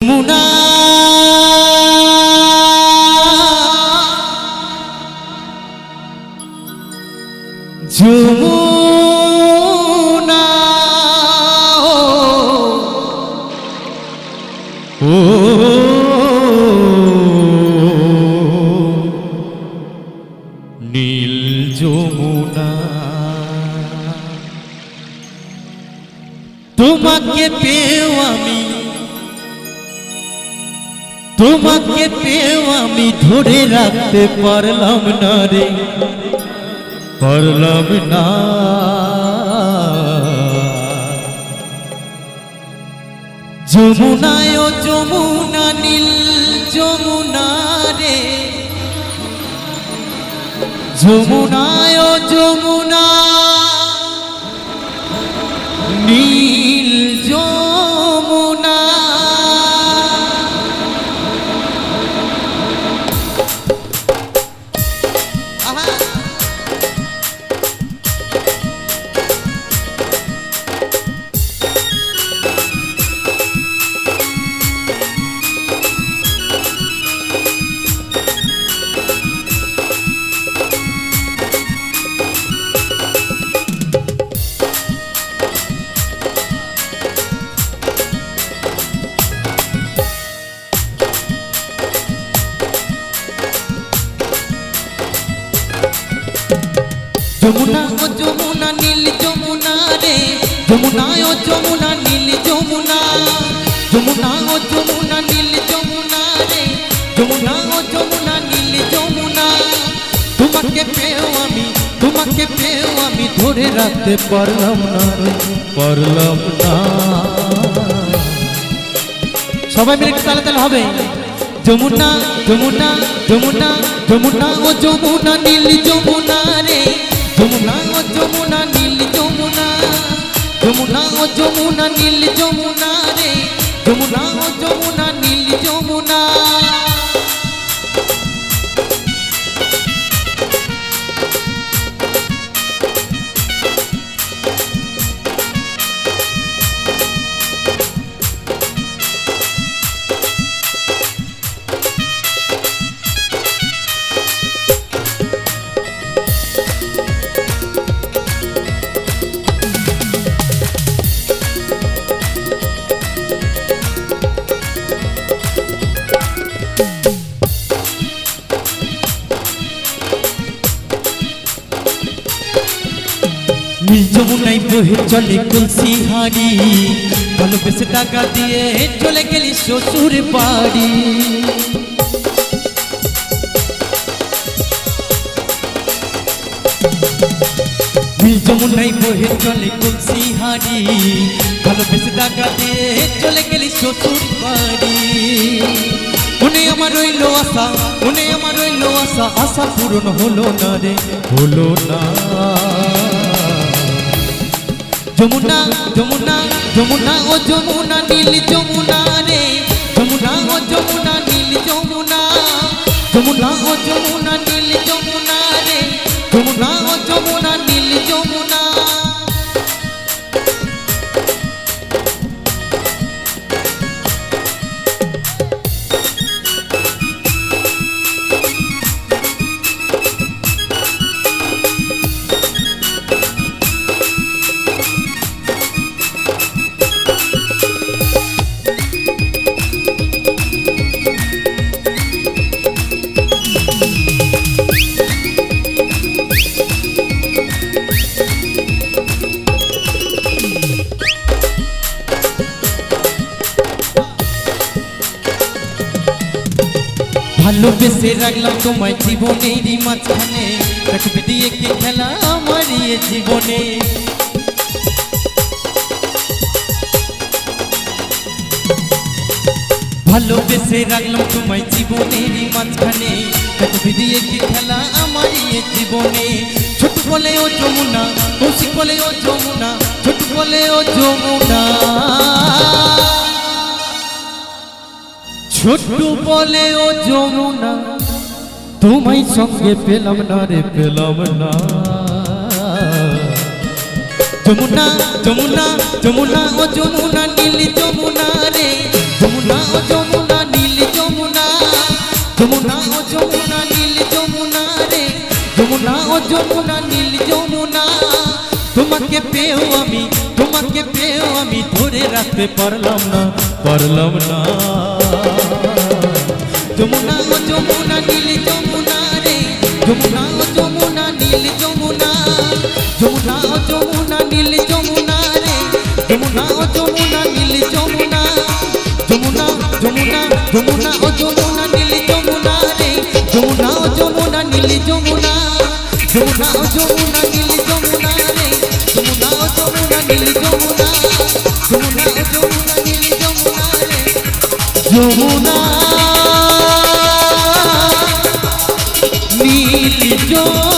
যমুনা যমুনা ও নীল যমুনা তোমাকে পেও আমি তোমাকে পেও আমি ধরে রাখতে পারলাম না রে পারলাম না যমুনায় ও যমুনা নীল যমুনা রে যমুনায় ও যমুনা নীল যমুনা যমুনা ও যমুনা নীল যমুনা রে যমুনা ও যমুনা নীল যমুনা যমুনা ও যমুনা নীল যমুনা রে যমুনা ও যমুনা নীল যমুনা তোমাকে পেও আমি ধরে রাখতে পারলাম না পারলাম না সবাই মিলে একটু তালে তালে হবে যমুনা যমুনা যমুনা যমুনা ও যমুনা নীল যমুনা রে যমুনা ও যমুনা নীল যমুনা যমুনা ও যমুনা নীল যমুনা রে যমুনা ও যমুনা নীল যমুনা নীল যমুনায় বহে চলে কলসি হাড়ি ভালোবেসে টাকা দিয়ে চলে গেলি শ্বশুর বাড়ি নীল যমুনায় বহে চলে কলসি হাড়ি ভালোবেসে টাকা দিয়ে চলে গেলি শ্বশুর বাড়ি মনে আমার রইল আশা মনে আমার রইল আশা আশা পূরণ হলো না রে হলো না যমুনা যমুনা যমুনা ও যমুনা নীল যমুনা রে যমুনা ও যমুনা নীল যমুনা যমুনা ও যমুনা নীল যমুনা রে যমুনা ও যমুনা নীল যমুনা ভালোবেসে রাখলাম তোমায় জীবনেরই মাঝখানে রাখবে দিয়ে কি খেলা আমার জীবনে ভালোবেসে রাখলাম তোমায় জীবনেরই মাঝখানে রাখবে দিয়ে কি খেলা আমার জীবনে ছোট বলে ও যমুনা কৌশিক বলে ও যমুনা ছোট বলে ও যমুনা ছোট বলে ও যমুনা তোমায় সঙ্গে পেলাম না রে পেলাম না যমুনা যমুনা যমুনা ও যমুনা নীল যমুনা রে যমুনা ও যমুনা নীল যমুনা, যমুনা ও যমুনা নীল যমুনা রে, যমুনা ও যমুনা নীল যমুনা। তোমাকে পেয়েও আমি ধরে রাখতে পারলাম না, পারলাম না। যমুনা ও যমুনা নীল যমুনা রে, যমুনা ও যমুনা নীল যমুনা, যমুনা ও যমুনা নীল যমুনা রে, যমুনা ও যমুনা নীল যমুনা, যমুনা যমুনা যমুনা ও যমুনা নীল যমুনা রে, যমুনা ও যমুনা নীল যমুনা, যমুনা ও যমুনা নীল যমুনা রে, যমুনা ও যমুনা নীল যমুনা, যমুনা ও যমুনা নীল যমুনা রে, যমুনা নীল যমুনা।